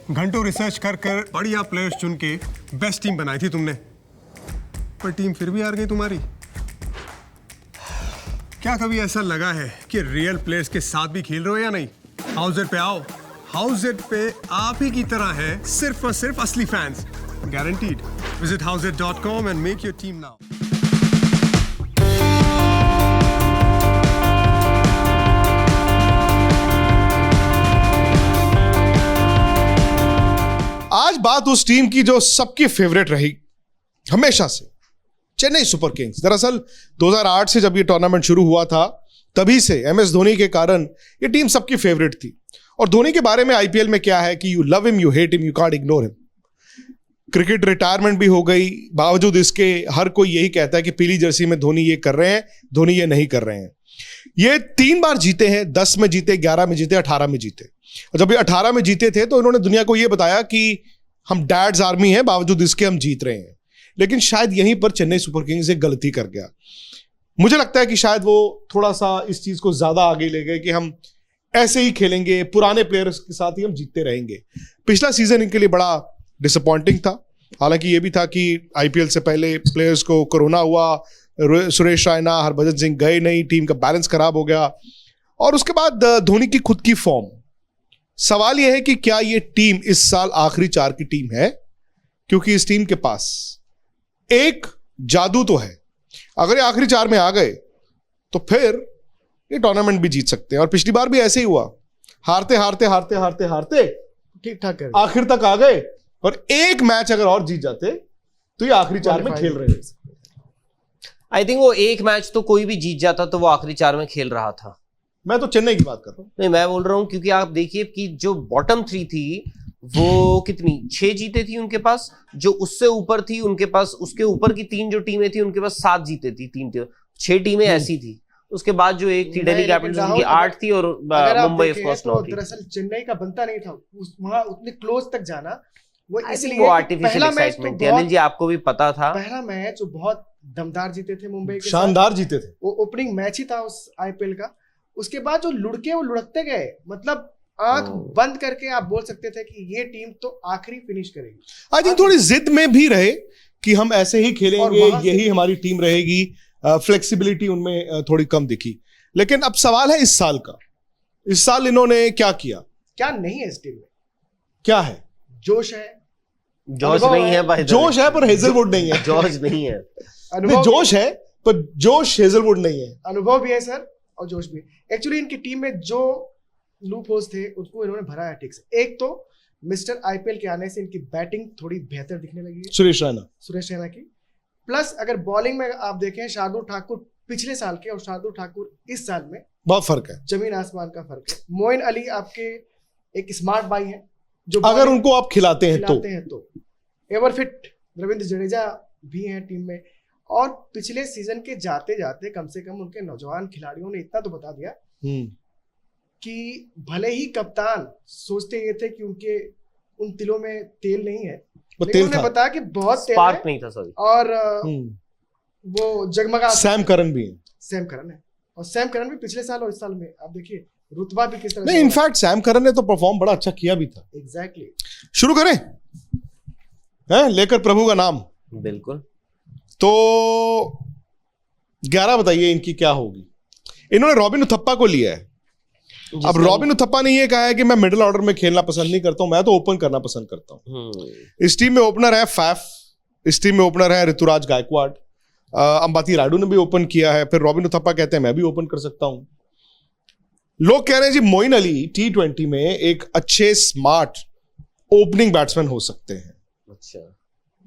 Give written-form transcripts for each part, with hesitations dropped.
घंटों रिसर्च कर कर बढ़िया प्लेयर्स चुन के बेस्ट टीम बनाई थी तुमने, पर टीम फिर भी हार गई तुम्हारी। क्या कभी ऐसा लगा है कि रियल प्लेयर्स के साथ भी खेल रहे हो या नहीं? हाउस पे आओ, हाउस पे आप ही की तरह है सिर्फ और सिर्फ असली fans, guaranteed. Visit houseit.com and make your team now. आज बात उस टीम की जो सबकी फेवरेट रही हमेशा से, चेन्नई सुपर किंग्स। दरअसल 2008 से जब ये टूर्नामेंट शुरू हुआ था, तभी से MS धोनी के कारण ये टीम सबकी फेवरेट थी। और धोनी के बारे में IPL में क्या है कि you love him, you hate him, you can't ignore him. Cricket retirement भी हो गई, बावजूद इसके हर कोई यही कहता है कि पीली जर्सी में धोनी ये कर रहे हैं, धोनी ये नहीं कर रहे हैं। ये 3 बार जीते हैं, 10 में जीते, 11 में जीते, 18 में जीते। और जब ये 18 में जीते थे तो इन्होंने दुनिया को ये बताया कि हम डैड्स आर्मी हैं, बावजूद इसके हम जीत रहे हैं। लेकिन शायद यहीं पर चेन्नई सुपर किंग्स एक गलती कर गया। मुझे लगता है कि शायद वो थोड़ा सा इस चीज को ज्यादा आगे ले गए कि हम ऐसे ही खेलेंगे, पुराने प्लेयर्स के साथ ही हम जीतते रहेंगे। पिछला सीजन इनके लिए बड़ा डिसअपॉइंटिंग था। हालांकि ये भी था कि IPL से पहले प्लेयर्स को कोरोना हुआ, सुरेश रैना, हरभजन सिंह गए नहीं, टीम का बैलेंस खराब हो गया। और उसके बाद धोनी की खुद की फॉर्म। सवाल यह है कि क्या ये टीम इस साल आखिरी 4 की टीम है? क्योंकि इस टीम के पास एक जादू तो है। अगर ये आखिरी 4 में आ गए तो फिर ये टूर्नामेंट भी जीत सकते हैं। और पिछली बार भी ऐसे ही हुआ, हारते हारते हारते हारते हारते ठीक ठाक कर आखिर तक आ गए, और एक मैच अगर और जीत जाते तो ये आखिरी 4 में खेल रहे थे। आई थिंक वो एक मैच तो कोई भी जीत जाता तो वो आखिरी 4 में खेल रहा था। मैं तो चेन्नई की बात कर रहा हूं। नहीं, मैं बोल रहा हूं क्योंकि आप देखिए कि जो बॉटम 3 थी वो कितनी 6 जीते थी उनके पास, जो उससे ऊपर थी उनके पास, उसके ऊपर की 3 जो टीमें थी उनके पास 7 जीते थी। 6 टीमें ऐसी थी। उसके बाद जो एक थी दिल्ली कैपिटल्स, उनकी 8 थी, और मुंबई ऑफ कोर्स 9 थी। दरअसल चेन्नई का बनता नहीं था वहां उतने क्लोज तक जाना। वो इसलिए वो आर्टिफिशियल एक्साइटमेंट थी। अनिल जी, आपको भी पता था पहला मैच बहुत दमदार जीते थे मुंबई के, शानदार जीते थे। वो ओपनिंग मैच ही था उस IPL का। उसके बाद जो लुढ़के वो लुढ़कते गए, मतलब आंख बंद करके आप बोल सकते थे कि ये टीम तो आखिरी फिनिश करेगी। आई थिंक थोड़ी जिद में भी रहे कि हम ऐसे ही खेलेंगे, यही हमारी टीम रहेगी। फ्लेक्सिबिलिटी उनमें थोड़ी कम दिखी। लेकिन अब सवाल है इस साल का। इस साल इन्होंने क्या किया? क्या नहीं है इस टीम में? क्या है? जोश है, जोश नहीं है भाई, जोश है पर हेजलवुड नहीं है। जोश नहीं है, अनुभव जोश है पर जोश हेजलवुड नहीं है। अनुभव भी है सर, और जोश भी। एक्चुअली इनकी टीम में जो लूप होल्स थे उसको इन्होंने भरा है ठीक से। एक तो मिस्टर IPL के आने से इनकी बैटिंग थोड़ी बेहतर दिखने लगी है, सुरेश रैना की। प्लस अगर बॉलिंग में आप देखें, शार्दुल ठाकुर पिछले साल के और शार्दुल ठाकुर इस साल में बहुत फर्क है, जमीन आसमान का फर्क है। मोइन अली आपके एक स्मार्ट बाई हैं, जो अगर उनको आप खिलाते हैं तो एवरफिट रविंद्र जडेजा भी हैं टीम में। और पिछले सीजन के जाते जाते कम से कम उनके नौजवान खिलाड़ियों ने इतना तो बता दिया कि भले ही कप्तान सोचते ये थे कि उनके उन तिलों में तेल नहीं है, लेकिन उन्होंने बताया कि बहुत तेल स्पार्क है, नहीं था सॉरी। और वो जगमगा। सैम करन भी है, सैम करन है, और सैम करन भी पिछले साल और इस साल में आप देखिए रुतबा भी किस तरह नहीं। इनफैक्ट सैम करन ने तो परफॉर्म बड़ा अच्छा किया भी था। एग्जैक्टली। शुरू करें हैं लेकर प्रभु का नाम। बिल्कुल। तो 11 बताइए इनकी क्या होगी। इन्होंने रॉबिन उथप्पा को लिया है। अब रॉबिन उथप्पा ने ये कहा है कि मैं मिडिल ऑर्डर में खेलना पसंद नहीं करता हूं, मैं तो ओपन करना पसंद करता हूं। इस टीम में ओपनर है फैफ, इस टीम में ओपनर है ऋतुराज गायकवाड़, अंबाती रायडू ने भी ओपन किया है। फिर रॉबिन उथप्पा कहते हैं मैं भी ओपन कर सकता हूं। लोग कह रहे हैं जी मोइन अली T20 में एक अच्छे स्मार्ट ओपनिंग बैट्समैन हो सकते हैं। अच्छा,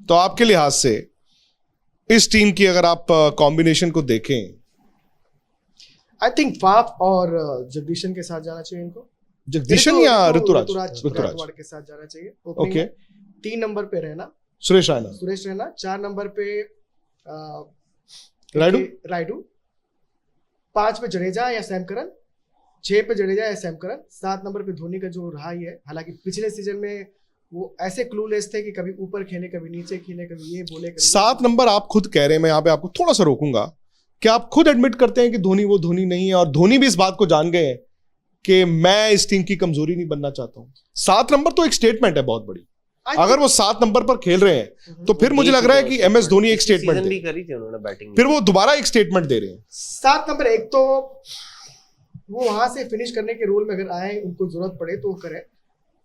तो आपके लिहाज से इस टीम की अगर आप कॉम्बिनेशन को देखें, आई थिंक फाफ और जगदीशन के साथ जाना चाहिए इनको। जगदीशन या ऋतुराज के साथ जाना चाहिए। ओके। 3 नंबर पे रहना सुरेश रैना, 4 नंबर पे रायडू, 5 पे जडेजा या सैम करन, 6 पे जडेजा या सैम करन, 7 नंबर पे धोनी का जो रहा ही है। हालांकि पिछले सीजन में वो ऐसे क्लूलेस थे कि कभी ऊपर खेले, कभी नीचे खेले, कभी ये बोले, कभी 7 नंबर आप खुद कह रहे हैं। मैं यहाँ पे आपको थोड़ा सा रोकूंगा। क्या आप खुद एडमिट करते हैं कि धोनी वो धोनी नहीं है, और धोनी भी इस बात को जान गए हैं कि मैं इस टीम की कमजोरी नहीं बनना चाहता हूं? 7 नंबर तो एक स्टेटमेंट है बहुत बड़ी। अगर वो 7 नंबर पर खेल रहे हैं तो फिर मुझे लग रहा है कि एमएस धोनी एक स्टेटमेंट भी करी थी उन्होंने बैटिंग, फिर वो दोबारा एक स्टेटमेंट दे रहे हैं। 7 नंबर एक तो वो वहां से फिनिश करने के रोल में अगर आए, उनको जरूरत पड़े तो वो करें।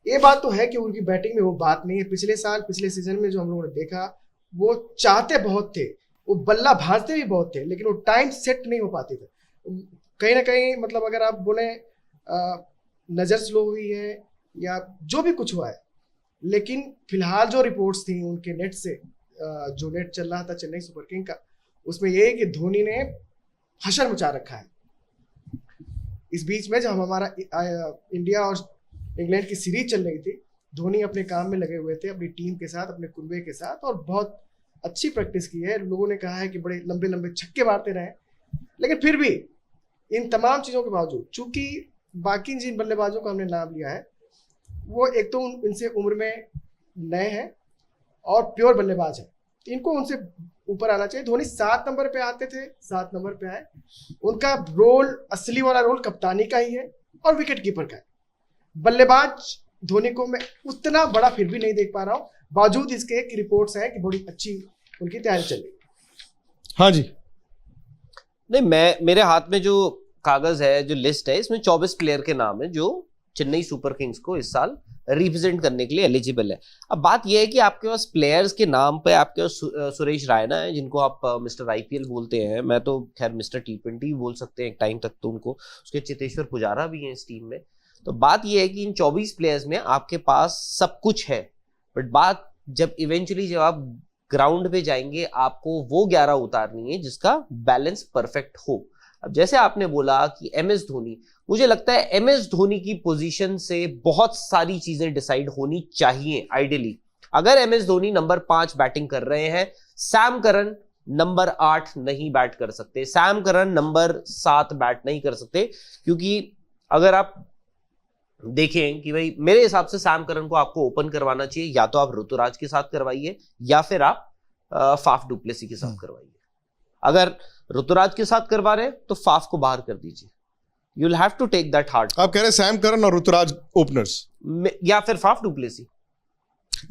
ये बात तो है कि उनकी बैटिंग में वो बात नहीं है। पिछले सीजन में जो हम लोगों ने देखा, वो चाहते बहुत थे, वो बल्ला भाजते भी बहुत थे, लेकिन वो टाइम सेट नहीं हो पाते थे। कहीं ना कहीं मतलब अगर आप बोले नजर स्लो हुई है या जो भी कुछ हुआ है, लेकिन फिलहाल जो रिपोर्ट्स थी उनके नेट से, जो नेट चल रहा था चेन्नई सुपर किंग का, उसमें ये है कि धोनी ने हशर मचा रखा है। इस बीच में जब हमारा इंडिया और इंग्लैंड की सीरीज चल रही थी, धोनी अपने काम में लगे हुए थे, अपनी टीम के साथ, अपने कुनबे के साथ, और बहुत अच्छी प्रैक्टिस की है। लोगों ने कहा है कि बड़े लंबे लंबे छक्के मारते रहे, लेकिन फिर भी इन तमाम चीज़ों के बावजूद, चूंकि बाकी जिन बल्लेबाजों का हमने नाम लिया है वो एक तो इनसे उम्र में नए हैं और प्योर बल्लेबाज हैं, इनको उनसे ऊपर आना चाहिए। धोनी 7 नंबर पे आते थे, 7 नंबर पे आए। उनका रोल, असली वाला रोल कप्तानी का ही है और विकेट कीपर का है। बल्लेबाज धोनी को मैं उतना बड़ा फिर भी नहीं देख पा रहा हूँ, बावजूद इसके कि रिपोर्ट्स हैं कि बड़ी अच्छी उनकी तैयारी चल रही है। हाँ जी, नहीं, मेरे हाथ में जो कागज है, जो लिस्ट है, इसमें 24 प्लेयर के नाम है जो चेन्नई सुपर किंग्स को इस साल रिप्रेजेंट करने के लिए एलिजिबल है। अब बात यह है कि आपके पास प्लेयर्स के नाम पे आपके पास सुरेश रायना है, जिनको आप मिस्टर आईपीएल बोलते हैं, मैं तो खैर मिस्टर T20 बोल सकते हैं एक टाइम तक तो उनको। उसके चेतेश्वर पुजारा भी हैं इस टीम में। तो बात यह है कि इन 24 प्लेयर्स में आपके पास सब कुछ है, बट बात जब इवेंचुअली जब आप ग्राउंड पे जाएंगे, आपको वो 11 उतारनी है जिसका बैलेंस परफेक्ट हो। अब जैसे आपने बोला कि एमएस धोनी, मुझे लगता है एमएस धोनी की पोजीशन से बहुत सारी चीजें डिसाइड होनी चाहिए आइडियली। अगर एमएस धोनी नंबर 5 बैटिंग कर रहे हैं, सैम करन नंबर 8 नहीं बैट कर सकते, सैम करन नंबर 7 बैट नहीं कर सकते, क्योंकि अगर आप देखें कि भाई मेरे हिसाब से सैम करन को आपको ओपन करवाना चाहिए, या तो आप ऋतुराज के साथ करवाइए या फिर आप फाफ डुप्लेसी के साथ करवाइए। अगर ऋतुराज के साथ करवा रहे हैं तो फाफ को बाहर कर दीजिए, you will have to take that hard. आप कह रहे हैं सैम करन और ऋतुराज ओपनर्स, या फिर फाफ डुप्लेसी।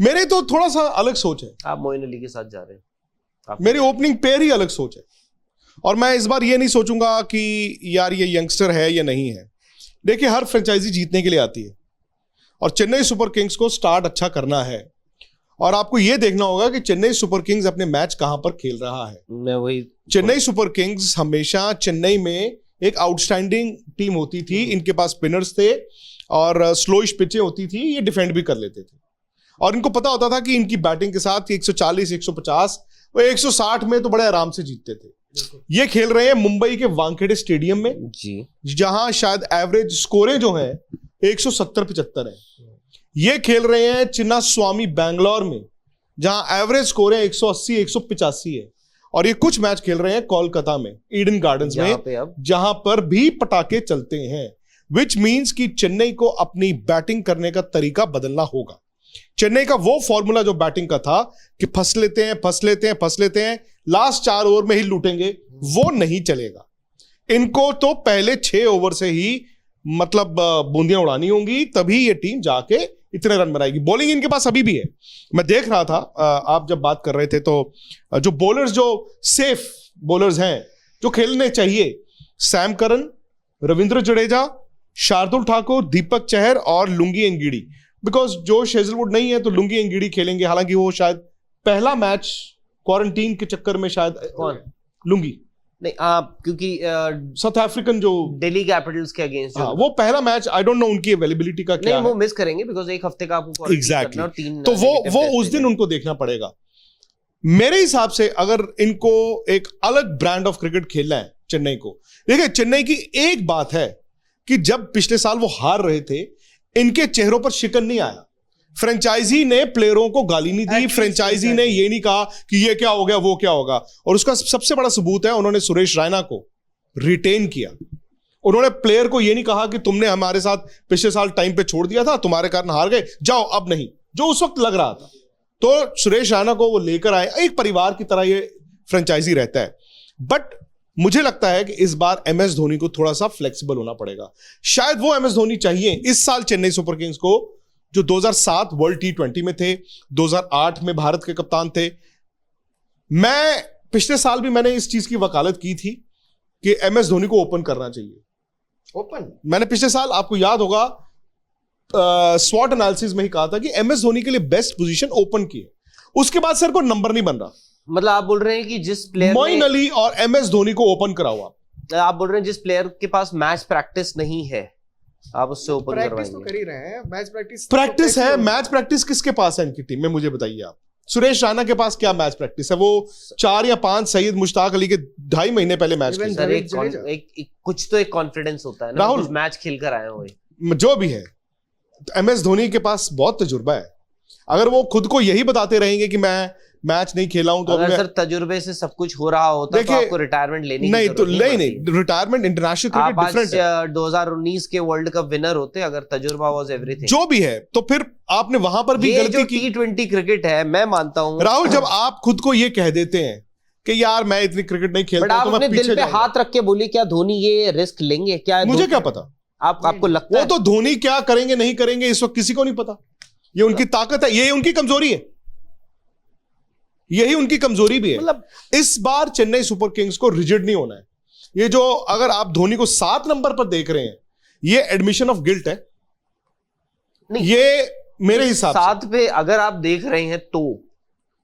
मेरे तो थोड़ा सा अलग सोच है। आप मोइन अली के साथ जा रहे हैं, मेरी ओपनिंग पेयर ही अलग सोच है, और मैं इस बार ये नहीं सोचूंगा कि यार ये यंगस्टर है या नहीं है। देखिए, हर फ्रेंचाइजी जीतने के लिए आती है, और चेन्नई सुपर किंग्स को स्टार्ट अच्छा करना है, और आपको यह देखना होगा कि चेन्नई सुपर किंग्स अपने मैच कहां पर खेल रहा है। मैं वही, चेन्नई सुपर किंग्स हमेशा चेन्नई में एक आउटस्टैंडिंग टीम होती थी। इनके पास स्पिनर्स थे और स्लोइश पिचें होती थी, ये डिफेंड भी कर लेते थे, और इनको पता होता था कि इनकी बैटिंग के साथ 140, 150 और 160 में तो बड़े आराम से जीतते थे। ये खेल रहे हैं मुंबई के वानखेड़े स्टेडियम में जी, जहां शायद एवरेज स्कोरें जो हैं 170-75 है। ये खेल रहे हैं चिन्ना स्वामी बैंगलोर में, जहां एवरेज स्कोरें 180, 185 है, और ये कुछ मैच खेल रहे हैं कोलकाता में ईडन गार्डन्स में, जहां पर भी पटाखे चलते हैं। विच मींस कि चेन्नई को अपनी बैटिंग करने का तरीका बदलना होगा। चेन्नई का वो फॉर्मूला जो बैटिंग का था कि फंस लेते हैं, लास्ट 4 ओवर में ही लूटेंगे, वो नहीं चलेगा। इनको तो पहले 6 ओवर से ही मतलब बूंदियां उड़ानी होंगी, तभी ये टीम जाके इतने रन बनाएगी। बॉलिंग इनके पास अभी भी है। मैं देख रहा था, आप जब बात कर रहे थे, तो जो बॉलर्स, जो सेफ बॉलर्स हैं, जो खेलने चाहिए, सैम करन, रविंद्र जडेजा, शार्दुल ठाकुर, दीपक चहर और Lungi Ngidi. Because Josh Hazlewood नहीं है तो लुंगी एंगिडी खेलेंगे, हालांकि वो शायद पहला मैच क्वारंटीन के चक्कर में शायद लुंगी नहीं, क्योंकि साउथ अफ्रीकन जो दिल्ली कैपिटल्स के अगेंस्ट, वो पहला मैच, आई डोंट नो उनकी अवेलेबिलिटी का क्या नहीं, वो मिस करेंगे बिकॉज एक हफ्ते का आपको एग्जैक्टली, तो वो उस दिन उनको देखना पड़ेगा। मेरे हिसाब से अगर इनको एक अलग ब्रांड ऑफ क्रिकेट खेलना है चेन्नई को, देखिए चेन्नई की एक बात है कि जब पिछले साल वो हार रहे थे, इनके चेहरों पर शिकन नहीं आया। फ्रेंचाइजी ने प्लेयरों को गाली नहीं दी, फ्रेंचाइजी ने ये नहीं कहा कि ये क्या हो गया, वो क्या होगा, और उसका सबसे बड़ा सबूत है उन्होंने सुरेश रायना को रिटेन किया। उन्होंने प्लेयर को ये नहीं कहा कि तुमने हमारे साथ पिछले साल टाइम पे छोड़ दिया था, तुम्हारे कारण हार गए, जाओ अब नहीं, जो उस वक्त लग रहा था। तो सुरेश रायना को वो लेकर आए, एक परिवार की तरह ये फ्रेंचाइजी रहता है। बट मुझे लगता है कि इस बार एमएस धोनी को थोड़ा सा फ्लेक्सिबल होना पड़ेगा। शायद वो एमएस धोनी चाहिए इस साल चेन्नई सुपर किंग्स को, जो 2007 वर्ल्ड T20 में थे, 2008 में भारत के कप्तान थे। मैं पिछले साल भी मैंने इस चीज की वकालत की थी कि एमएस धोनी को ओपन करना चाहिए। ओपन मैंने पिछले साल, आपको याद होगा, स्वॉट एनालिसिस में ही कहा था कि एमएस धोनी के लिए बेस्ट पोजीशन ओपन की है। उसके बाद सर को नंबर नहीं बन रहा। मतलब आप बोल रहे हैं कि जिस प्लेयर मोइन अली और एमएस धोनी को ओपन कराओ आप बोल रहे हैं जिस प्लेयर के पास मैच प्रैक्टिस नहीं है आप उससे ओपन प्रैक्टिस तो करवाएंगे। कर ही रहे हैं, मैच प्रैक्टिस प्रैक्टिस है, मैच प्रैक्टिस किसके पास है इनकी टीम में, मुझे बताइए आप। सुरेश रैना के पास क्या मैच प्रैक्टिस है? वो 4 या 5 सईद मुश्ताक अली के 2.5 महीने पहले मैच खेले। सर एक कुछ तो एक कॉन्फिडेंस होता है ना, राहुल, कुछ मैच खेल कर आए हो। जो भी है, एमएस धोनी के पास बहुत तजुर्बा है। अगर वो खुद को यही बताते रहेंगे कि मैं मैच नहीं खेला हूं, तो अगर सर तजुर्बे से सब कुछ हो रहा होता तो आपको रिटायरमेंट लेनी नहीं, तो नहीं, रिटायरमेंट इंटरनेशनल क्रिकेट डिफरेंट है। 2019 के वर्ल्ड कप विनर होते अगर तजुर्बा वाज एवरीथिंग, जो भी है, तो फिर आपने वहां पर भी गलती की। T20 क्रिकेट है, मैं मानता हूं राहुल, जब आप खुद को ये कह देते हैं कि यार मैं इतनी क्रिकेट नहीं खेलता, तो मैं पीछे दिल पे हाथ रख के बोली क्या धोनी ये रिस्क लेंगे क्या? मुझे क्या पता, आपको लगता है वो तो धोनी क्या करेंगे नहीं करेंगे इस वक्त किसी को नहीं पता। ये उनकी ताकत है, ये उनकी कमजोरी है, यही उनकी कमजोरी भी है। मतलब इस बार चेन्नई सुपर किंग्स को रिजिड नहीं होना है। ये जो अगर आप धोनी को 7 नंबर पर देख रहे हैं, ये एडमिशन ऑफ गिल्ट है। नहीं, ये मेरे हिसाब से 7 पे अगर आप देख रहे हैं तो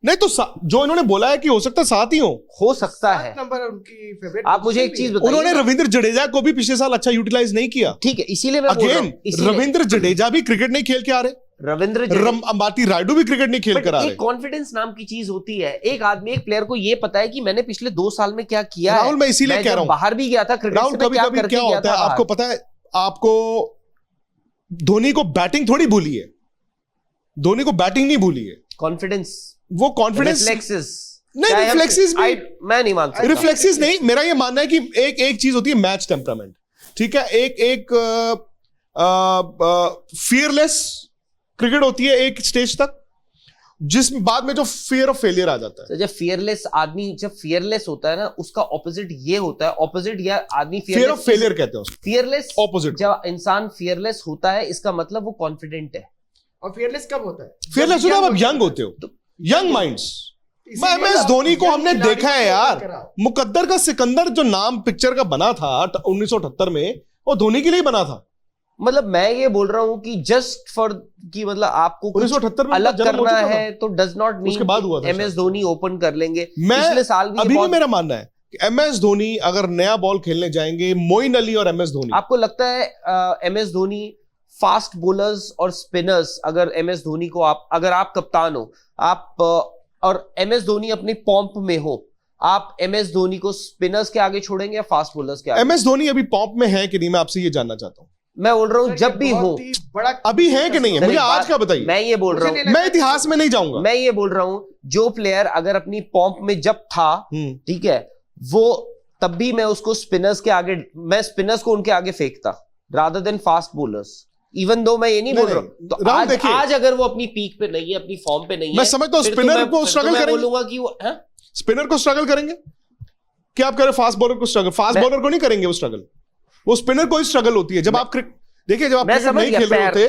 नहीं, तो जो इन्होंने बोला है कि हो सकता है 7 ही हो सकता है। नंबर उनकी फेवरेट। आप मुझे एक चीज बताइए, उन्होंने रविंद्र जडेजा को भी पिछले साल अच्छा यूटिलाइज नहीं किया। ठीक है, इसीलिए मैं बोल रहा हूं, अगेन रविंद्र जडेजा भी क्रिकेट नहीं खेल के आ रहे, अंबाती रायडू भी क्रिकेट नहीं खेल कर आ रहे। एक कॉन्फिडेंस नाम की चीज होती है। एक आदमी, एक प्लेयर को ये पता है कि मैंने पिछले 2 साल में क्या किया है। राहुल, मैं इसीलिए कह रहा हूं, बाहर भी गया था क्रिकेट राहुल, से, कभी कभी क्या होता है आपको पता है, आपको धोनी को बैटिंग थोड़ी भूली है, धोनी को बैटिंग नहीं भूली है, कॉन्फिडेंस, वो कॉन्फिडेंस रिफ्लेक्सेस नहीं, रिफ्लेक्सेस भी मैं नहीं मानता। रिफ्लेक्सेस नहीं, मेरा ये मानना है कि एक चीज होती है मैच टेम्परामेंट, ठीक है, एक फियरलेस क्रिकेट होती है एक स्टेज तक, जिस बाद में जो फियर ऑफ फेलियर आ जाता है। जब फियरलेस आदमी जब फियरलेस होता है ना, उसका ऑपोजिट ये होता है, ऑपोजिट या आदमी फियर ऑफ फेलियर कहते हैं उसको, फियरलेस ऑपोजिट। जब इंसान फियरलेस होता है, इसका मतलब वो कॉन्फिडेंट है। और फियरलेस कब होता है? फियरलेस होता है आप यंग होते हो, यंग माइंड्स। एमएस धोनी को हमने देखा है यार, मुकद्दर का सिकंदर जो नाम पिक्चर का बना था 1978 में, वो धोनी के लिए बना था। मतलब मैं ये बोल रहा हूं कि जस्ट फॉर कि मतलब आपको 1978 में अलग करना है तो डज नॉट मीन उसके बाद हुआ था एमएस धोनी ओपन कर लेंगे। मैं पिछले साल भी अभी भी मेरा मानना है कि एमएस धोनी अगर नया बॉल खेलने जाएंगे, मोइन अली और एमएस धोनी, आपको लगता है एमएस धोनी फास्ट बॉलर्स और स्पिनर्स, अगर एमएस धोनी को अगर आप कप्तान हो, आप और एमएस धोनी अपनी पॉम्प में हो, आप एमएस धोनी को स्पिनर्स के आगे छोड़ेंगे या फास्ट बॉलर्स के आगे? एमएस धोनी अभी पॉम्प में है कि नहीं, मैं आपसे ये जानना चाहता हूं। मैं बोल रहा हूं जब भी हो, अभी है कि नहीं है, मुझे आज का बताइए। मैं ये बोल रहा हूं, मैं इतिहास में नहीं जाऊंगा, मैं ये बोल रहा हूं जो प्लेयर अगर अपनी पॉम्प में जब था, ठीक है, वो तब भी मैं उसको स्पिनर्स के आगे, मैं स्पिनर्स को उनके आगे फेंकता rather than fast bowlers. Even though मैं ये नहीं बोल रहा हूं, तो आज अगर वो अपनी पीक पे नहीं है, अपनी फॉर्म पे नहीं है, मैं समझता हूं स्पिनर को स्ट्रगल करेंगे, बोलूंगा कि वो स्पिनर को स्ट्रगल करेंगे। क्या आप कह रहे फास्ट बॉलर को स्ट्रगल? फास्ट बॉलर को नहीं करेंगे वो स्ट्रगल, वो स्पिनर को ही स्ट्रगल होती है। जब आप देखिए, जब आप क्रिकेट नहीं खेल रहे होते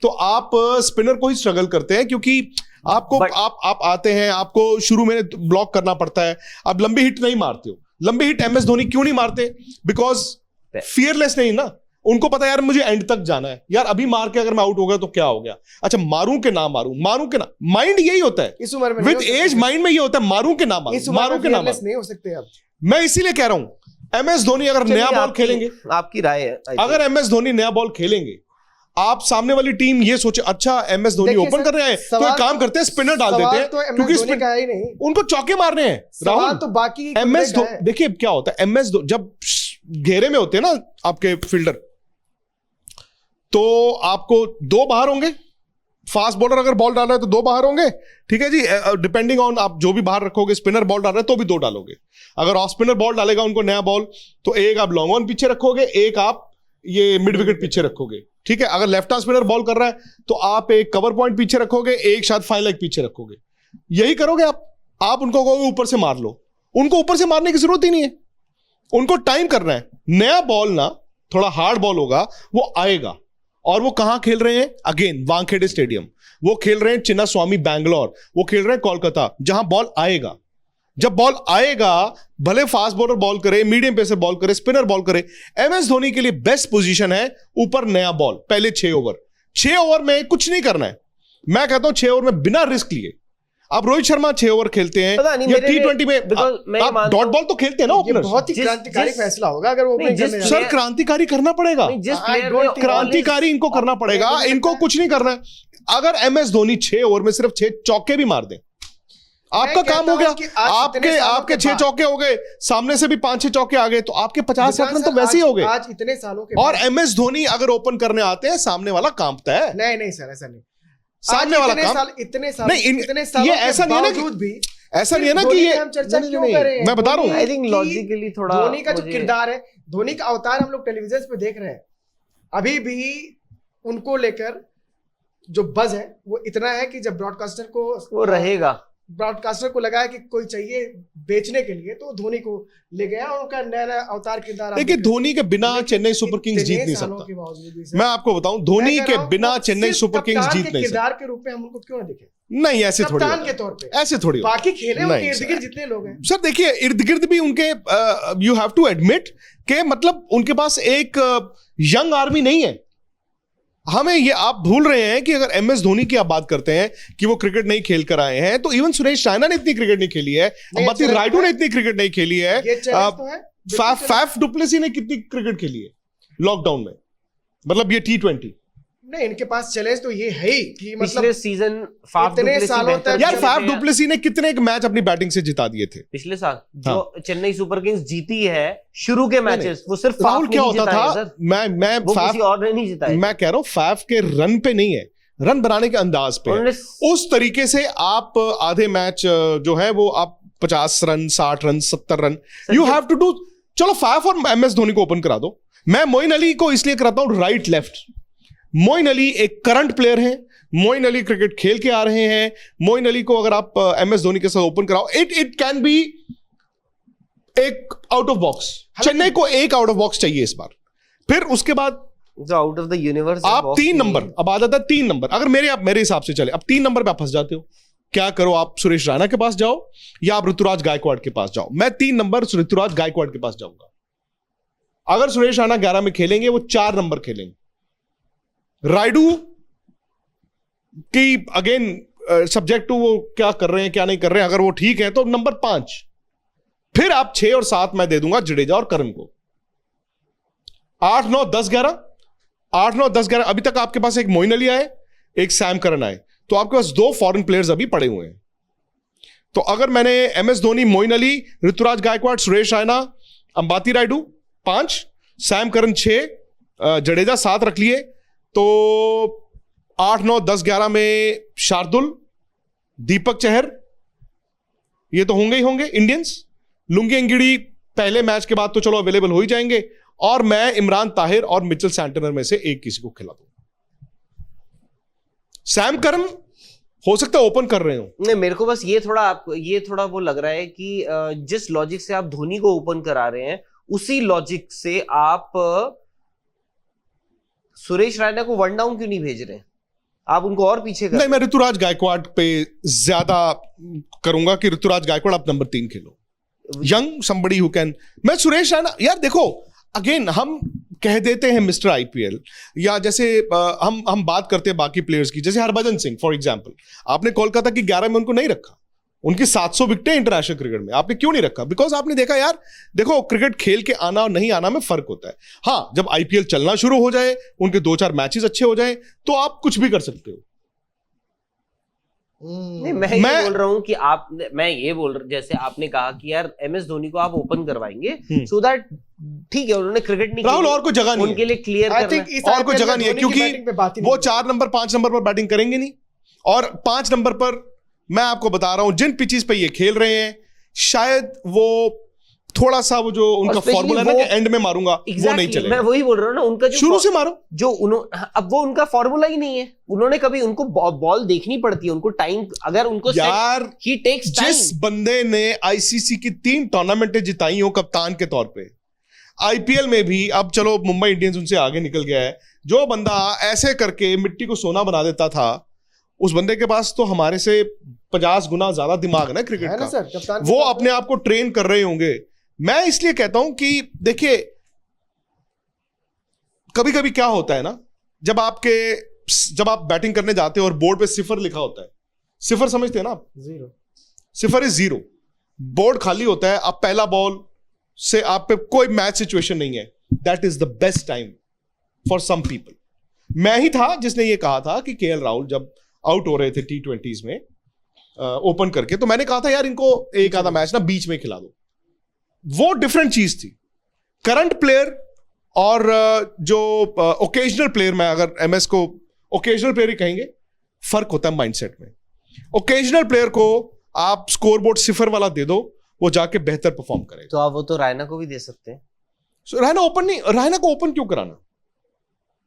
तो आप स्पिनर को ही स्ट्रगल करते हैं, क्योंकि आपको आप आते हैं, आपको शुरू में ब्लॉक करना पड़ता है, आप लंबी हिट नहीं मारते हो। लंबी हिट एमएस धोनी क्यों नहीं मारते? बिकॉज फियरलेस नहीं ना, उनको पता यार मुझे एंड तक जाना है, यार अभी मार के अगर मैं आउट हो गया तो क्या हो गया, अच्छा मारूं के ना मारूं, मारूं के ना, माइंड यही होता है इस उम्र में, विद एज माइंड में ये होता है मारूं के ना मारूं, मारूं के ना मारूं, नहीं हो सकते अब। मैं इसीलिए कह रहा हूं एमएस धोनी अगर नया बॉल खेलेंगे, आपकी राय है, अगर एमएस धोनी नया बॉल खेलेंगे, आप सामने वाली टीम ये सोचे अच्छा एमएस धोनी ओपन कर रहे हैं तो एक काम करते हैं स्पिनर डाल देते हैं, क्योंकि उनको चौके मारने हैं। राहुल तो बाकी एमएस देखिए क्या होता है, एमएस जब घेरे में होते हैं ना आपके फील्डर, तो आपको 2 बाहर होंगे, फास्ट बॉलर अगर बॉल डाल रहा है तो 2 बाहर होंगे, ठीक है जी, डिपेंडिंग ऑन आप जो भी बाहर रखोगे, स्पिनर बॉल डाल रहे हैं तो भी 2 डालोगे। अगर ऑफ स्पिनर बॉल डालेगा उनको नया बॉल, तो एक आप लॉन्ग ऑन पीछे रखोगे, एक आप ये मिड विकेट पीछे रखोगे, ठीक है। अगर लेफ्ट हैंड स्पिनर बॉल कर रहा है तो आप एक कवर पॉइंट पीछे रखोगे, एक शायद फाइन लेग पीछे रखोगे, यही करोगे आप उनको कहोगे ऊपर से मार लो, उनको ऊपर से मारने की जरूरत ही नहीं है, उनको टाइम करना है। नया बॉल ना थोड़ा हार्ड बॉल होगा, वो आएगा। और वो कहां खेल रहे हैं? अगेन वानखेड़े स्टेडियम, वो खेल रहे हैं चिन्ना स्वामी बैंगलोर, वो खेल रहे हैं कोलकाता, जहां बॉल आएगा। जब बॉल आएगा, भले फास्ट बॉलर बॉल करे, मीडियम पेसर बॉल करे, स्पिनर बॉल करे, एमएस धोनी के लिए बेस्ट पोजीशन है ऊपर नया बॉल, पहले 6 ओवर। 6 ओवर में कुछ नहीं करना है। मैं कहता हूं 6 ओवर में बिना रिस्क लिए। अब रोहित शर्मा 6 ओवर खेलते हैं या T20 में आप डॉट बॉल तो खेलते हैं ना ओपनर। बहुत ही क्रांतिकारी फैसला होगा अगर वो ओपनिंग करने सर, क्रांतिकारी करना पड़ेगा, क्रांतिकारी इनको करना पड़ेगा। इनको कुछ नहीं करना है। अगर एमएस धोनी 6 ओवर में सिर्फ 6 चौके भी मार दे, आपका काम हो गया। आपके 6 चौके हो गए, सामने से भी 5-6 चौके आ गए, तो आपके 50-60 रन तो वैसे ही हो गए। आज इतने सालों के और एमएस धोनी अगर ओपन करने आते हैं, सामने वाला कांपता है। नहीं सर, ऐसा नहीं। सामने वाला काम इतने साल ये ऐसा नहीं है ना कि ऐसा नहीं है ना कि ये हम चर्चा क्यों कर रहे हैं? मैं बता रहा हूं, आई थिंक लॉजिकली थोड़ा धोनी का जो किरदार है, धोनी का अवतार हम लोग टेलीविजन पे देख रहे हैं, अभी भी उनको लेकर जो बज है वो इतना है कि जब ब्रॉडकास्टर को वो रहेगा, ब्रॉडकास्टर को लगा है कि कोई चाहिए बेचने के लिए, तो धोनी को ले गया और उनका नया अवतार किरदार। देखिए, धोनी के बिना चेन्नई सुपर किंग्स जीत नहीं सकता। मैं आपको बताऊं, धोनी के बिना चेन्नई सुपर किंग्स जीत नहीं सकता। किरदार के रूप में हम उनको क्यों ना देखें? नहीं, ऐसे थोड़ी कप्तान के तौर पे ऐसे थोड़ी बाकी खेले उनके इर्द गिर्द जितने लोग हैं। सर देखिए, इर्द गिर्द भी उनके यू हैव टू एडमिट के मतलब उनके पास एक यंग आर्मी नहीं है। हमें ये आप भूल रहे हैं कि अगर एमएस धोनी की आप बात करते हैं कि वो क्रिकेट नहीं खेल कर आए हैं, तो इवन सुरेश रैना ने इतनी क्रिकेट नहीं खेली है, अंबाती रायडू ने इतनी क्रिकेट नहीं खेली है, फैफ डुप्लेसी ने कितनी क्रिकेट खेली है लॉकडाउन में, मतलब ये T20। नहीं, इनके पास चैलेंज तो ये है ही कि मतलब पिछले सीजन इतने सालों तक यार फैफ डुप्लेसी ने कितने एक मैच अपनी बैटिंग से जिता दिए थे पिछले साल। जो चेन्नई सुपर किंग्स जीती है शुरू के मैचेस, वो सिर्फ राहुल क्या होता था, मैं किसी और ने नहीं जिताया। मैं कह रहा हूं फैफ के रन पे नहीं है, रन बनाने के अंदाज पे है। उस तरीके से आप आधे मैच जो है वो आप 50 run, 60 run, 70 run you have to do. चलो फैफ और एमएस धोनी को ओपन करा दो। मैं मोइन अली को इसलिए कराता हूं राइट लेफ्ट। मोइन अली एक करंट प्लेयर है, मोइन अली क्रिकेट खेल के आ रहे हैं। मोइन अली को अगर आप एमएस धोनी के साथ ओपन कराओ, इट कैन बी एक आउट ऑफ बॉक्स। चेन्नई को एक आउट ऑफ बॉक्स चाहिए इस बार। फिर उसके बाद जो आउट ऑफ द यूनिवर्स आप 3 नंबर, अब आ जाता है 3 नंबर। अगर मेरे हिसाब से चले, अब 3 नंबर पे आप फंस जाते हो। क्या करो, आप सुरेश रैना के पास जाओ या आप ऋतुराज गायकवाड़ के पास जाओ। मैं 3 नंबर ऋतुराज गायकवाड़ के पास जाऊंगा। अगर सुरेश रैना 11 में खेलेंगे, वो 4 नंबर खेलेंगे। रायडू की अगेन सब्जेक्ट टू वो क्या कर रहे हैं क्या नहीं कर रहे हैं, अगर वो ठीक है तो नंबर 5। फिर आप 6 और 7 मैं दे दूंगा जडेजा और करण को। 8, 9, 10, 11, 8, 9, 10, 11। अभी तक आपके पास एक मोइन अली आए, एक सैम करन आए, तो आपके पास 2 फॉरेन प्लेयर्स अभी पड़े हुए हैं। तो अगर मैंने MS Dhoni, Moin Ali, Ruturaj Gaikwad, Suresh Raina, Ambati Rayudu 5, Sam Curran 6, Jadeja 7 रख लिए, तो 8, 9, 10, 11 में शार्दुल, दीपक चहर, ये तो होंगे ही होंगे इंडियंस। लुंगी अंगिड़ी पहले मैच के बाद तो चलो अवेलेबल हो ही जाएंगे। और मैं इमरान ताहिर और मिचेल सैंटनर में से एक किसी को खिला दूंगा। सैम करन हो सकता है ओपन कर रहे हो। नहीं, मेरे को बस ये थोड़ा वो लग रहा है कि जिस लॉजिक से आप धोनी को ओपन करा रहे हैं, उसी लॉजिक से आप सुरेश रैना को वन डाउन क्यों नहीं भेज रहे हैं? आप उनको और पीछे कर। नहीं, मैं ऋतुराज गायकवाड़ पे ज्यादा करूंगा कि ऋतुराज गायकवाड़ आप number 3 Khelo, young somebody who can. मैं सुरेश रैना, यार देखो अगेन हम कह देते हैं मिस्टर आईपीएल, या जैसे हम बात करते हैं बाकी प्लेयर्स की, जैसे हरभजन सिंह फॉर एग्जांपल। आपने कोलकाता की 11 में उनको नहीं रखा, उनकी 700 विकेटें इंटरनेशनल क्रिकेट में, आपने क्यों नहीं रखा? बिकॉज आपने देखा यार, देखो क्रिकेट खेल के आना और नहीं आना में फर्क होता है। हाँ, जब आईपीएल चलना शुरू हो जाए, उनके 2-4 मैचेस अच्छे हो जाए, तो आप कुछ भी कर सकते हो। नहीं, मैं ये बोल रहा हूं कि जैसे आपने कहा कि यार एमएस धोनी को आप ओपन करवाएंगे सो दैट ठीक है, उन्होंने क्रिकेट नहीं, राहुल और कोई जगह नहीं उनके लिए क्लियर करना, और कोई जगह नहीं है, क्योंकि वो 4 नंबर 5 नंबर पर बैटिंग करेंगे नहीं। और 5 नंबर पर मैं आपको बता रहा हूं, जिन पिचेस पे ये खेल रहे हैं, शायद वो थोड़ा सा वो जो उनका फॉर्मूला है ना, एंड में मारूंगा, वो नहीं चलेगा। मैं वही बोल रहा हूं ना, उनका जो शुरू से मारो, जो अब वो उनका फॉर्मूला ही नहीं है। उन्होंने कभी, उनको बॉल देखनी पड़ती है, उनको टाइम, अगर उनको यार ही टेक्स टाइम। जिस बंदे ने आईसीसी की 3 टूर्नामेंटें जिताई हो कप्तान के तौर पे, आईपीएल में भी अब चलो मुंबई इंडियंस उनसे आगे निकल गया है, जो बंदा ऐसे करके मिट्टी को सोना बना देता था, उस बंदे के पास तो हमारे से 50 गुना ज्यादा दिमाग है ना क्रिकेट है ना का। सर, कप्तान वो अपने आप को ट्रेन कर रहे होंगे। मैं इसलिए कहता हूं कि देखिए, कभी कभी क्या होता है ना, जब आप बैटिंग करने जाते हो और बोर्ड पे 0 लिखा होता है, 0 समझते हैं ना आप, 0 0 इज 0, बोर्ड खाली होता है, आप पहला बॉल से आप पे कोई मैच सिचुएशन नहीं है, that is the best time for some people. मैं ही था जिसने ये कहा था कि केएल राहुल जब आउट हो रहे थे T20s में ओपन करके, तो मैंने कहा था यार इनको एक आधा मैच ना बीच में खिला दो। वो डिफरेंट चीज थी। करंट प्लेयर और जो ओकेजनल प्लेयर, मैं अगर एमएस को ओकेजनल प्लेयर ही कहेंगे, फर्क होता है माइंडसेट में। ओकेजनल प्लेयर को आप स्कोरबोर्ड 0 वाला दे दो, वो जाके बेहतर परफॉर्म करेगा। तो आप वो तो रायना को भी दे सकते हैं। रायना ओपन नहीं, रायना को ओपन क्यों कराना?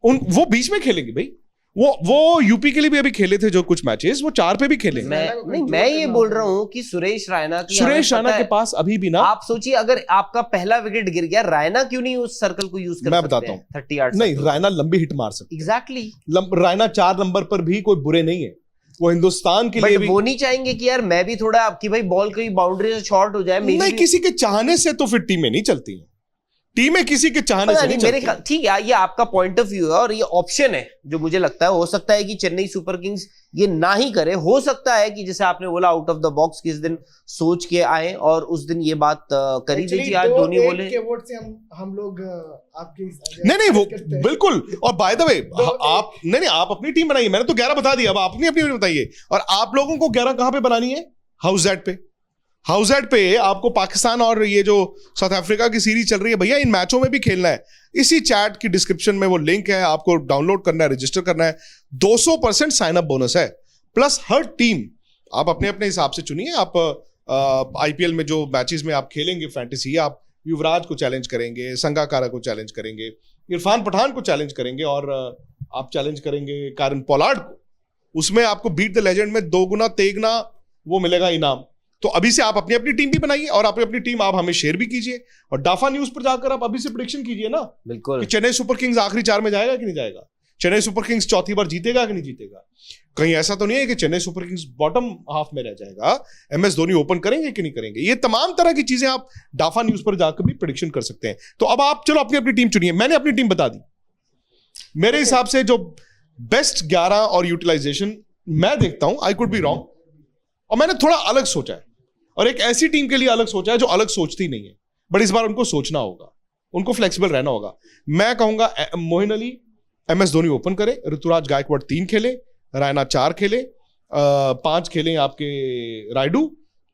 वो बीच में खेलेंगे भाई। वो यूपी के लिए भी अभी खेले थे जो कुछ मैचेस, वो 4 पे भी खेले। मैं ये बोल रहा हूँ कि सुरेश रैना के पास अभी भी ना, आप सोचिए अगर आपका पहला विकेट गिर गया, रैना क्यों नहीं उस सर्कल को यूज कर सकते? मैं बताता हूँ 30 यार्ड नहीं, रैना लंबी हिट मार सकते। एग्जैक्टली। रैना 4 नंबर पर भी कोई बुरे नहीं है, वो हिंदुस्तान के लिए भी। वो नहीं चाहेंगे कि यार मैं भी थोड़ा आपकी भाई बॉल कहीं बाउंड्री से शॉर्ट हो जाए। नहीं, किसी के चाहने से तो फिर टीमें नहीं चलती हैं। टीमें किसी के चाहने से नहीं मेरे चलती। ख्याल ठीक है, ये आपका पॉइंट ऑफ व्यू है और ये ऑप्शन है जो मुझे लगता है। हो सकता है कि चेन्नई सुपर किंग्स ये ना ही करे, हो सकता है कि जैसे आपने बोला आउट ऑफ द बॉक्स किस दिन सोच के आए और उस दिन ये बात करी दीजिए। आज धोनी बोले के वोट से हम लोग आपकी नहीं वो बिल्कुल। और बाय द वे आप नहीं आप अपनी टीम बनाइए, मैंने तो 11 बता दिया, अब अपनी बताइए। और आप लोगों को 11 कहां पे बनानी है? हाउस दैट पे। हाउस दैट पे आपको पाकिस्तान और ये जो साउथ अफ्रीका की सीरीज चल रही है भैया, इन मैचों में भी खेलना है। इसी चैट की डिस्क्रिप्शन में वो लिंक है, आपको डाउनलोड करना है, रजिस्टर करना है। 200% साइन अप बोनस है, प्लस हर टीम आप अपने अपने हिसाब से चुनिए। आप आईपीएल में जो मैचेस में आप खेलेंगे फैंटेसी, आप युवराज को चैलेंज करेंगे, संगाकारा को चैलेंज करेंगे, इरफान पठान को चैलेंज करेंगे और आप चैलेंज करेंगे कारिन पोलार्ड को। उसमें आपको बीट द लेजेंड में 2 गुना तेगना वो मिलेगा इनाम। तो अभी से आप अपनी अपनी टीम भी बनाइए और अपनी अपनी टीम आप हमें शेयर भी कीजिए और डाफा न्यूज पर जाकर आप अभी से प्रेडिक्शन कीजिए ना, बिल्कुल, कि चेन्नई सुपर किंग्स आखिरी 4 में जाएगा कि नहीं जाएगा, चेन्नई सुपर किंग्स चौथी बार जीतेगा कि नहीं जीतेगा। कहीं ऐसा तो नहीं है कि Chennai Super Kings bottom half में रह जाएगा, एमएस धोनी ओपन करेंगे कि नहीं करेंगे। ये तमाम तरह की चीजें आप डाफा न्यूज पर जाकर भी प्रेडिक्शन कर सकते हैं। तो अब आप चलो अपनी अपनी टीम चुनिए। मैंने अपनी टीम बता दी। मेरे हिसाब से जो बेस्ट 11 और यूटिलाइजेशन मैं देखता हूं, आई कुड बी रॉन्ग, और मैंने थोड़ा अलग सोचा है और एक ऐसी टीम के लिए अलग सोचा है जो अलग सोचती नहीं है, बट इस बार उनको सोचना होगा, उनको फ्लेक्सिबल रहना होगा। मैं कहूंगा मोइन अली, एमएस धोनी ओपन करे, ऋतुराज गायकवाड़ 3 खेले, रैना 4 खेले, 5 खेले आपके रायडू,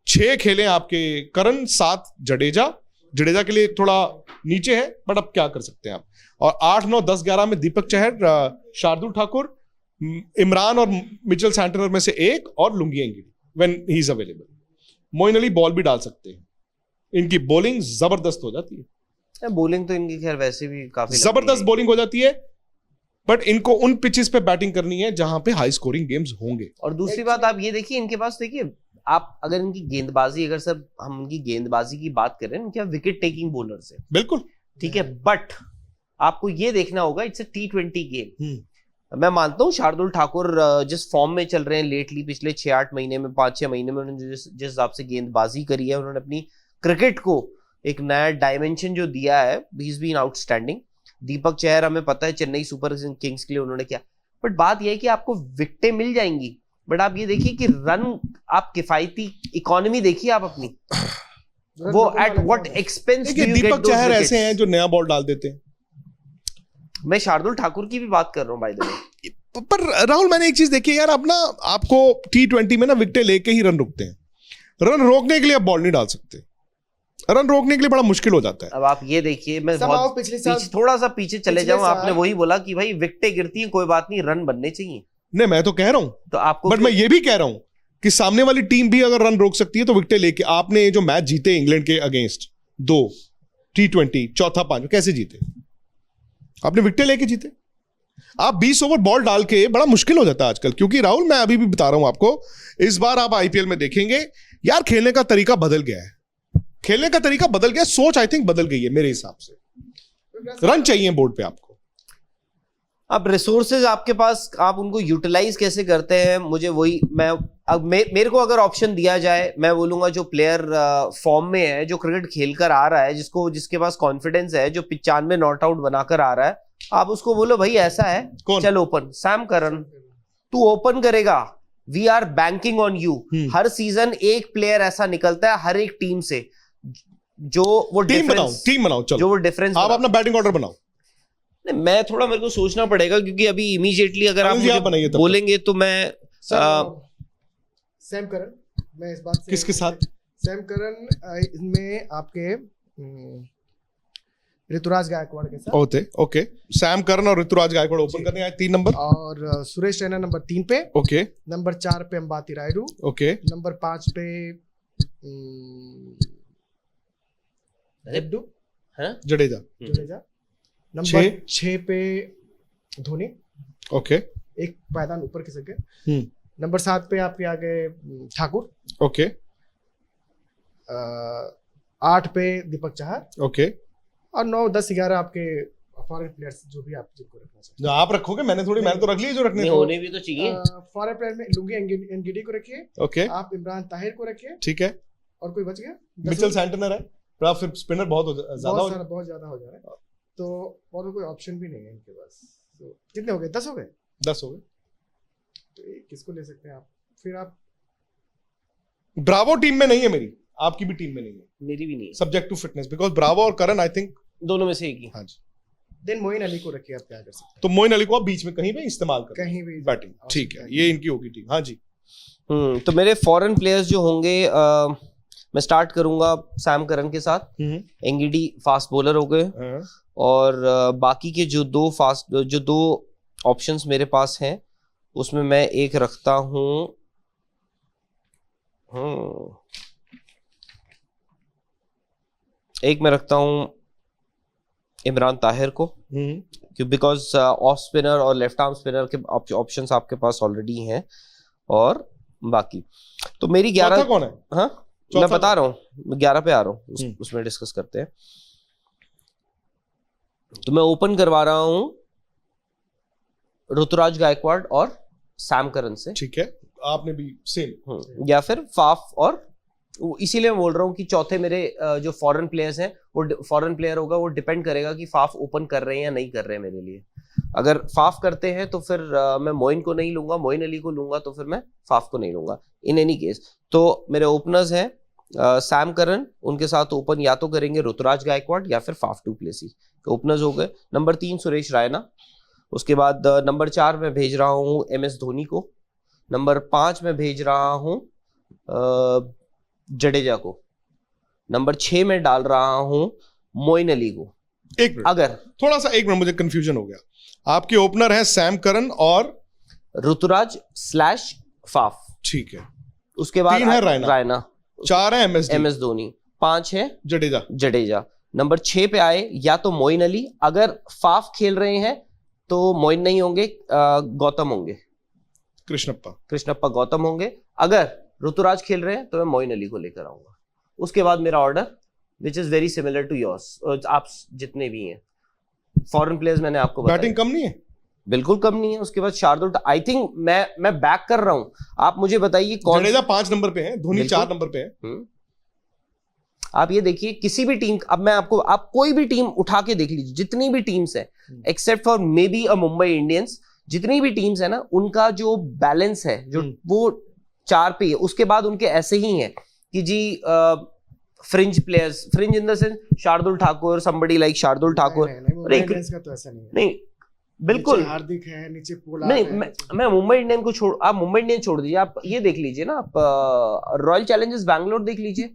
6 खेले आपके करण, 7 जडेजा के लिए थोड़ा नीचे है बट अब क्या कर सकते हैं आप, और 8, 9, 10, 11 में दीपक चहर, शार्दुल ठाकुर, इमरान और मिचेल सैंटनर में से एक, और Lungi Ngidi when he is available. Moin Ali ball भी डाल सकते हैं, इनकी बॉलिंग जबरदस्त हो जाती है। बॉलिंग तो इनकी खैर वैसे भी काफी जबरदस्त बॉलिंग हो जाती है, बट इनको उन पिचेस पे बैटिंग करनी है जहां पे हाई स्कोरिंग गेम्स होंगे। और दूसरी बात आप ये देखिए, इनके पास देखिए आप अगर इनकी गेंदबाजी, अगर सर हम इनकी गेंदबाजी की बात करें, इनके विकेट टेकिंग बॉलर्स है, बिल्कुल ठीक है, बट आपको ये देखना होगा इट्स अ T20 गेम। मैं मानता हूँ शार्दुल ठाकुर जिस फॉर्म में चल रहे हैं लेटली, पिछले 6-8 महीने में, 5-6 महीने में उन्होंने जिस हिसाब से गेंदबाजी करी है, उन्होंने अपनी क्रिकेट को एक नया डायमेंशन जो दिया है, he is been outstanding. Deepak Chahar हमें पता है चेन्नई सुपर किंग्स के लिए उन्होंने किया, बट बात यह है कि आपको विकेटें मिल जाएंगी, बट आप ये देखिए कि रन आप किफायती इकोनॉमी देखिए आप अपनी, वो at what expense do you get. Deepak Chahar ऐसे हैं जो नया बॉल डाल देते हैं। मैं शार्दुल ठाकुर की भी बात कर रहा हूं बाय द वे। पर राहुल मैंने एक चीज देखी है यार, अपना आपको T20 में ना विकेटें लेके ही रन रुकते हैं, रन रोकने के लिए आप बॉल नहीं डाल सकते, रन रोकने के लिए बड़ा मुश्किल हो जाता है। अब आप ये देखिए, मैं बहुत पिछले साल थोड़ा सा पीछे चले जाऊं, आपने वही बोला कि भाई विकेटें गिरती हैं, कोई बात नहीं, रन बनने चाहिए। नहीं, मैं तो कह रहा हूं, तो आपको, बट मैं ये भी कह रहा हूं कि सामने वाली टीम भी अगर रन रोक सकती है तो विकेटें लेके। आपने जो मैच जीते इंग्लैंड के अगेंस्ट 2 T20, चौथा 5 कैसे जीते? आपने विकेटें लेके जीते। आप 20 ओवर बॉल डाल के बड़ा मुश्किल हो जाता है आजकल, क्योंकि राहुल मैं अभी भी बता रहा हूं आपको, इस बार आप आईपीएल में देखेंगे यार खेलने का तरीका बदल गया है, खेलने का तरीका बदल गया, सोच आई थिंक बदल गई है मेरे हिसाब से। रन चाहिए बोर्ड पे आपको। अब रिसोर्सेज आपके पास, आप उनको यूटिलाइज कैसे करते हैं, मुझे वही मेरे को अगर ऑप्शन दिया जाए, मैं बोलूंगा जो प्लेयर फॉर्म में है, जो क्रिकेट खेल कर आ रहा है, जिसके पास कॉन्फिडेंस है, जो 95 नॉट आउट बनाकर आ रहा है, आप उसको बोलो भाई ऐसा है, चल ओपन। सैम करन, तू ओपन करेगा, we are banking on you. हर सीजन एक प्लेयर ऐसा निकलता है हर एक टीम से जो वो टीम बनाओ चलो, जो वो डिफरेंस आप अपना बैटिंग ऑर्डर बनाओ। नहीं, मैं थोड़ा, मेरे को सोचना पड़ेगा क्योंकि अभी इमीडिएटली अगर आप मुझे बोलेंगे तो मैं सैम करन, मैं इस बात से किसके साथ? सैम करन में आपके ऋतुराज गायकवाड़ के साथ होते। ओके, सैम करन और ऋतुराज गायकवाड़ ओपन करने आए 3 नंबर, और सुरेश रैना नंबर 3 पे, ओके, नंबर 4 पे अंबाती रायडू, ओके, नंबर 5 पे जड्डू जडेजा, नंबर 6 पे धोनी, ओके, एक पायदान ऊपर खिसक गए। नंबर 7 पे आपके आ गए ठाकुर, ओके, 8 पे दीपक चाहर, ओके, और 9, 10, 11 आपके फॉरेन प्लेयर्स जो भी आप जिनको रखना चाहते जो आप रखोगे, मैंने तो रख लिए जो रखने होने भी तो चाहिए। फॉरेन प्लेयर में लुंगी एनगिडी को रखिए, ओके, आप इमरान ताहिर को रखिए, ठीक है, और कोई बच गया? मिचेल सैंटनर है, पर आप फिर स्पिनर बहुत ज्यादा हो जा रहा है, तो और कोई ऑप्शन भी नहीं है इनके पास। तो कितने हो गए? 10 हो गए। 10 हो गए। तो किसको ले सकते हैं आप? फिर आप ब्रावो टीम में नहीं है मेरी, आपकी भी टीम में नहीं है, मेरी भी नहीं है, subject to fitness, because Bravo और करन आई थिंक दोनों में से एक ही। हाँ जी, देन मोइन अली को रखिए, आप क्या कर सकते हैं? तो मोइन अली को आप बीच में कहीं पे इस्तेमाल करें, कहीं भी बैटिंग, ठीक है, ये इनकी होगी टीम। हाँ जी, तो मेरे फॉरेन प्लेयर्स जो होंगे, मैं स्टार्ट करूंगा सैम करन के साथ। एंगिडी फास्ट बॉलर हो गए, और बाकी के जो दो ऑप्शंस मेरे पास हैं, उसमें मैं एक रखता हूं, एक मैं रखता हूं इमरान ताहिर को, क्यों, बिकॉज ऑफ स्पिनर और लेफ्ट आर्म स्पिनर के ऑप्शंस आपके पास ऑलरेडी हैं। और बाकी तो मेरी 11 कौन है? हाँ, मैं बता रहा हूँ, 11 पे आ रहा हूँ, उसमें डिस्कस करते हैं। तो मैं ओपन करवा रहा हूं ऋतुराज गायकवाड़ और सैम करन से, ठीक है, आपने भी सेम, या फिर फाफ, और इसीलिए मैं बोल रहा हूँ कि चौथे मेरे जो फॉरेन प्लेयर्स हैं, वो फॉरेन प्लेयर होगा, वो डिपेंड करेगा कि फाफ ओपन कर रहे हैं या नहीं कर रहे हैं मेरे लिए। अगर फाफ करते हैं तो फिर मैं मोइन को नहीं लूंगा, मोइन अली को लूंगा, तो फिर मैं फाफ को नहीं लूंगा इन एनी केस। तो मेरे ओपनर्स हैं सैम करन, उनके साथ ओपन या तो करेंगे ऋतुराज गायकवाड़ या फिर फाफ टू प्लेसी, ओपनर्स हो गए। नंबर 3 सुरेश रैना, उसके बाद नंबर 4 में भेज रहा हूँ MS धोनी को, नंबर 5 में भेज रहा हूँ जडेजा को, नंबर 6 में डाल रहा हूँ मोइन अली को। एक मिनट, अगर थोड़ा सा, एक मिनट, मुझे कंफ्यूजन हो गया। आपके ओपनर है सैम करन और ऋतुराज / फाफ, ठीक है, उसके बाद 3 है रैना, 4 है MS धोनी, 5 है जडेजा। नंबर 6 पे आए या तो मोइन अली, अगर फाफ खेल रहे हैं तो मोइन नहीं होंगे, गौतम होंगे, कृष्णप्पा गौतम होंगे। अगर ऋतुराज खेल रहे हैं तो मैं मोइन अली को लेकर आऊंगा। उसके बाद मेरा order which is very similar to yours, आप जितने भी हैं फॉरेन प्लेयर्स मैंने आपको बताया। बैटिंग कम नहीं है, बिल्कुल कम नहीं है। उसके बाद शार्दुल, आई थिंक मैं बैक कर रहा हूं, आप मुझे बताइए कौन। जडेजा 5 नंबर पे है, धोनी 4 नंबर पे है। आप ये देखिए किसी भी टीम, अब मैं आपको, आप कोई भी टीम उठा के देख लीजिए, जितनी भी टीम्स है except for may be a Mumbai Indians, जितनी भी टीम्स है ना, उनका जो बैलेंस है, जो वो 4 पे है। उसके बाद उनके ऐसे ही है कि जी fringe players, fringe in the sense Shardul Thakur, somebody like Shardul Thakur, का तो ऐसा नहीं है। नहीं बिल्कुल, हार्दिक है नीचे, पोलार्ड नहीं, है, मैं मुंबई इंडियन को छोड़, आप मुंबई इंडियन छोड़ दीजिए, आप ये देख लीजिए ना, आप रॉयल चैलेंजर्स बैंगलोर देख लीजिए,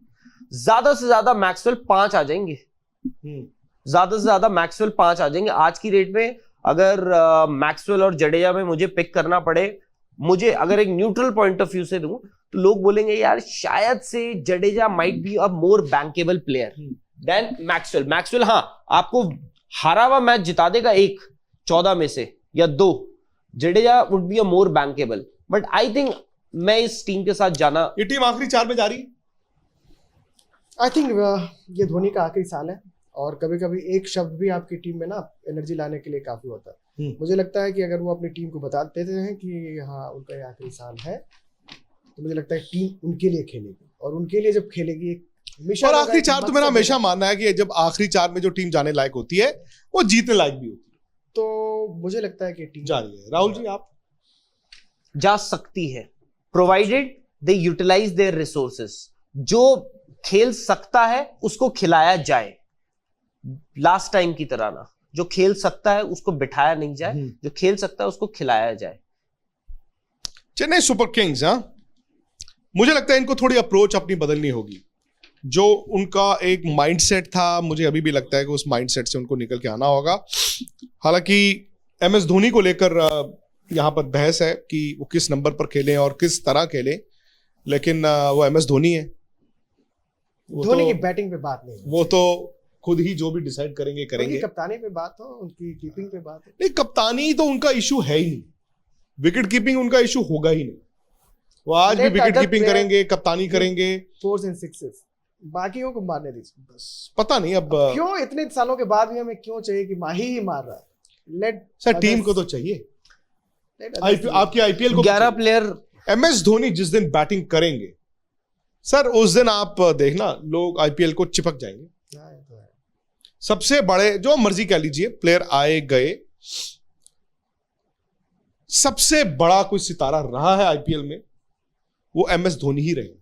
ज्यादा से ज्यादा मैक्सवेल 5 आ जाएंगे, ज्यादा से ज्यादा मैक्सवेल 5 आ जाएंगे आज की डेट में। अगर मैक्सवेल और जडेजा में मुझे पिक करना पड़े, मुझे अगर एक न्यूट्रल पॉइंट ऑफ व्यू से दूं, तो लोग बोलेंगे यार शायद से Jadeja might be a more bankable player than Maxwell. हाँ, आपको हारा हुआ मैच जिता देगा 14 में से या 2, Jadeja would be a more bankable, but I think मैं इस टीम के साथ जाना। ये टीम आखिरी 4 में जा रही है। आई थिंक ये धोनी का आखिरी साल है, और कभी कभी एक शब्द भी आपकी टीम में ना एनर्जी लाने के लिए काफी होता है। मुझे लगता है कि अगर वो अपनी टीम को बता देते हैं कि हाँ उनका ये आखिरी साल है, तो मुझे लगता है टीम उनके लिए खेलेगी, और उनके लिए जब खेलेगी एक मिशन। और आखिरी 4 तो मेरा हमेशा मानना है कि जब आखिरी 4 में जो टीम जाने लायक होती है वो जीतने लायक भी होती है, तो मुझे लगता है कि टीम जा रही है। राहुल जी आप? जा सकती है, provided they utilise their resources. जो खेल सकता है उसको खिलाया जाए, लास्ट टाइम की तरह ना। जो खेल सकता है उसको बिठाया नहीं जाए, जो खेल सकता है उसको खिलाया जाए। चेन्नई सुपर किंग्स, हाँ, मुझे लगता है इनको थोड़ी अप्रोच अपनी बदलनी होगी। जो उनका एक माइंडसेट था, मुझे अभी भी लगता है कि उस माइंडसेट से उनको निकल के आना होगा। हालांकि MS धोनी को लेकर यहाँ पर बहस है कि वो किस नंबर पर खेलें और किस तरह खेलें, लेकिन वो MS धोनी है। धोनी की बैटिंग पे बात नहीं, वो तो खुद ही जो भी डिसाइड करेंगे करेंगे। उनकी कप्तानी पे बात हो, उनकी कीपिंग पे बात हो। नहीं, कप्तानी तो उनका इशू है ही नहीं, विकेट कीपिंग उनका इशू होगा ही नहीं। वो आज भी विकेट कीपिंग करेंगे, कप्तानी करेंगे, 4s and 6s, बाकियों को मारने दीजिए बस। पता नहीं अब क्यों इतने सालों के बाद भी हमें क्यों चाहिए कि माही ही मार रहा है। लेट सर टीम को तो चाहिए, आपकी IPL को 11 प्लेयर। MS धोनी जिस दिन बैटिंग करेंगे सर, उस दिन आप देखना लोग IPL को चिपक जाएंगे। सबसे बड़े जो मर्जी कह लीजिए प्लेयर आए गए, सबसे बड़ा कोई सितारा रहा है IPL में वो MS धोनी ही रहे।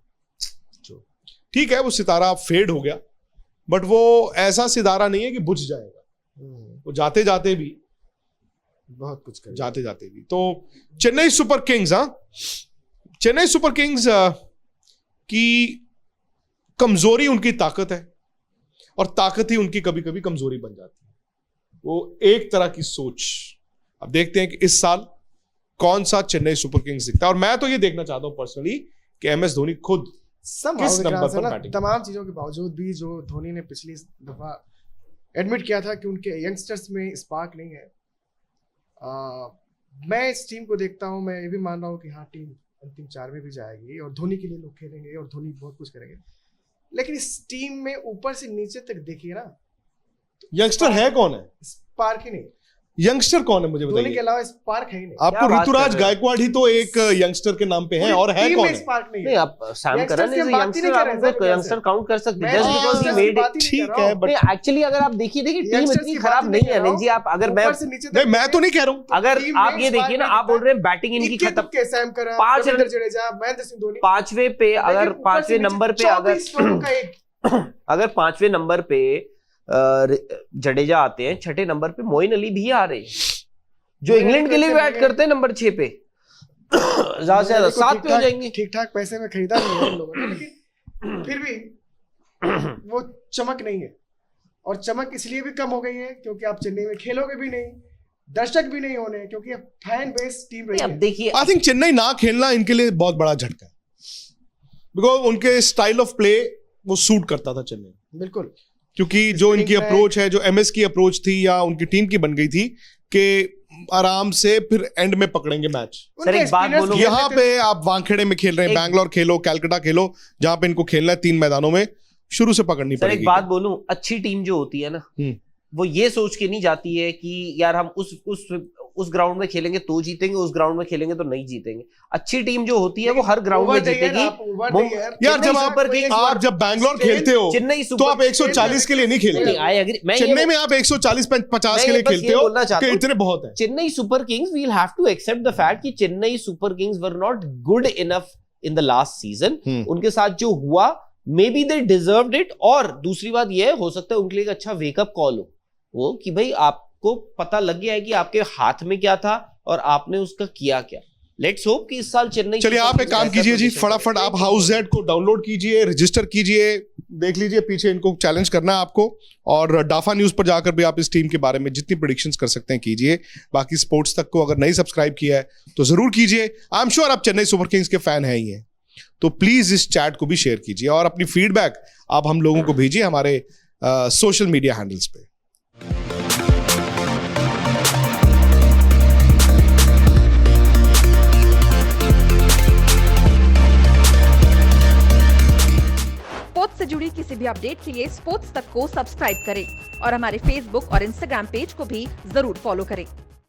ठीक है वो सितारा फेड हो गया, बट वो ऐसा सितारा नहीं है कि बुझ जाएगा। वो जाते जाते भी बहुत कुछ कर जाते जाते भी। तो चेन्नई सुपर किंग्स, हाँ, चेन्नई सुपर किंग्स की कमजोरी उनकी ताकत है, और ताकत ही उनकी कभी कभी कमजोरी बन जाती है। वो एक तरह की सोच। अब देखते हैं कि इस साल कौन सा चेन्नई सुपर किंग्स दिखता है, और मैं तो ये देखना चाहता हूं पर्सनली कि MS धोनी खुद किस नंबर पर बैटिंग। तमाम चीजों के बावजूद भी जो धोनी ने पिछली दफा एडमिट किया था कि उनके यंगस्टर्स में स्पार्क नहीं है। मैं इस टीम को देखता हूं, मैं ये भी मान रहा हूं कि हाँ टीम अंतिम 4 में भी जाएगी और धोनी के लिए लोग खेलेंगे और धोनी बहुत कुछ करेंगे, लेकिन इस टीम में ऊपर से नीचे तक देखिए ना, यंगस्टर है कौन है? स्पार्क ही नहीं। यंगस्टर कौन है मुझे धोनी के बताइए? अलावा स्पार्क है ही नहीं। आपको ऋतुराज गायकवाड़ ही तो एक यंगस्टर के नाम पे है, और है कौन है? स्पार्क नहीं नहीं, आप Sam Curran is a youngster, आप उनको यंगस्टर काउंट कर सकते हैं just because he made it. ठीक है, बट एक्चुअली अगर आप देखिए टीम इतनी खराब नहीं है अनिल जी। आप अगर मैं तो नहीं कह रहा हूं, अगर आप ये देखिए ना, आप बोल रहे हैं बैटिंग इनकी खत्म, 5 रन जडेजा, महेंद्र सिंह धोनी 5वें पे, अगर 5वें नंबर पे अगर 5वें नंबर पे जडेजा आते हैं, 6ठे नंबर पे मोइन अली भी आ रहे हैं जो इंग्लैंड के लिए बैट करते हैं नंबर 6 पे। ज्यादा से ज्यादा 7 पे हो जाएंगे। ठीक ठाक पैसे में खरीदा नहीं है लोगों ने, लेकिन फिर भी वो चमक नहीं है। और चमक इसलिए भी कम हो गई है क्योंकि आप चेन्नई में खेलोगे भी नहीं, दर्शक भी नहीं होने, क्योंकि फैन बेस टीम रही है। अब देखिए, आई थिंक चेन्नई ना खेलना इनके लिए बहुत बड़ा झटका है, बिकॉज उनके स्टाइल ऑफ प्ले वो सूट करता था चेन्नई, बिल्कुल। क्योंकि जो इनकी अप्रोच है, जो MS की अप्रोच थी या उनकी टीम की बन गई थी कि आराम से फिर एंड में पकड़ेंगे मैच। सर एक बात बोलो, यहाँ पे आप वानखेड़े में खेल रहे हैं, बैंगलोर खेलो, कैलकाटा खेलो, जहां पे इनको खेलना है 3 मैदानों में, शुरू से पकड़नी पड़ेगी। सर एक बात बोलूं, अच्छी टीम जो होती है ना, वो ये सोच के नहीं जाती है कि यार हम उस ग्राउंड में खेलेंगे तो जीतेंगे, उस ग्राउंड में खेलेंगे तो नहीं जीतेंगे। अच्छी टीम जो होती है वो हर ग्राउंड में जीतेगी। यार जब बैंगलोर खेलते हो तो आप 140 के लिए नहीं खेलते। चेन्नई में आप 140-50 के लिए खेलते हो कि इतने बहुत है। Chennai Super Kings, we will have to accept the fact कि Chennai Super Kings were not good enough in the last season. उनके साथ जो हुआ, may be they deserved it. और दूसरी बात यह हो सकता है उनके लिए एक अच्छा वेकअप कॉल हो वो कि भाई आपको पता लग गया है कि आपके हाथ में क्या था और आपने उसका किया क्या। लेट्स होप कि इस साल चेन्नई। चलिए आप एक काम कीजिए जी, फटाफट आप हाउस को डाउनलोड कीजिए, रजिस्टर कीजिए, देख लीजिए पीछे इनको चैलेंज करना है आपको, और डाफा न्यूज पर जाकर भी आप इस टीम के बारे में जितनी प्रेडिक्शंस कर सकते हैं कीजिए। बाकी स्पोर्ट्स तक को अगर नहीं सब्सक्राइब किया है तो जरूर कीजिए। आई एम श्योर आप चेन्नई सुपर किंग्स के फैन हैं ही हैं, तो प्लीज इस चैट को भी शेयर कीजिए और अपनी फीडबैक आप हम लोगों को भेजिए हमारे सोशल मीडिया हैंडल्स पे। स्पोर्ट्स से जुड़ी किसी भी अपडेट के लिए स्पोर्ट्स तक को सब्सक्राइब करें और हमारे फेसबुक और इंस्टाग्राम पेज को भी जरूर फॉलो करें।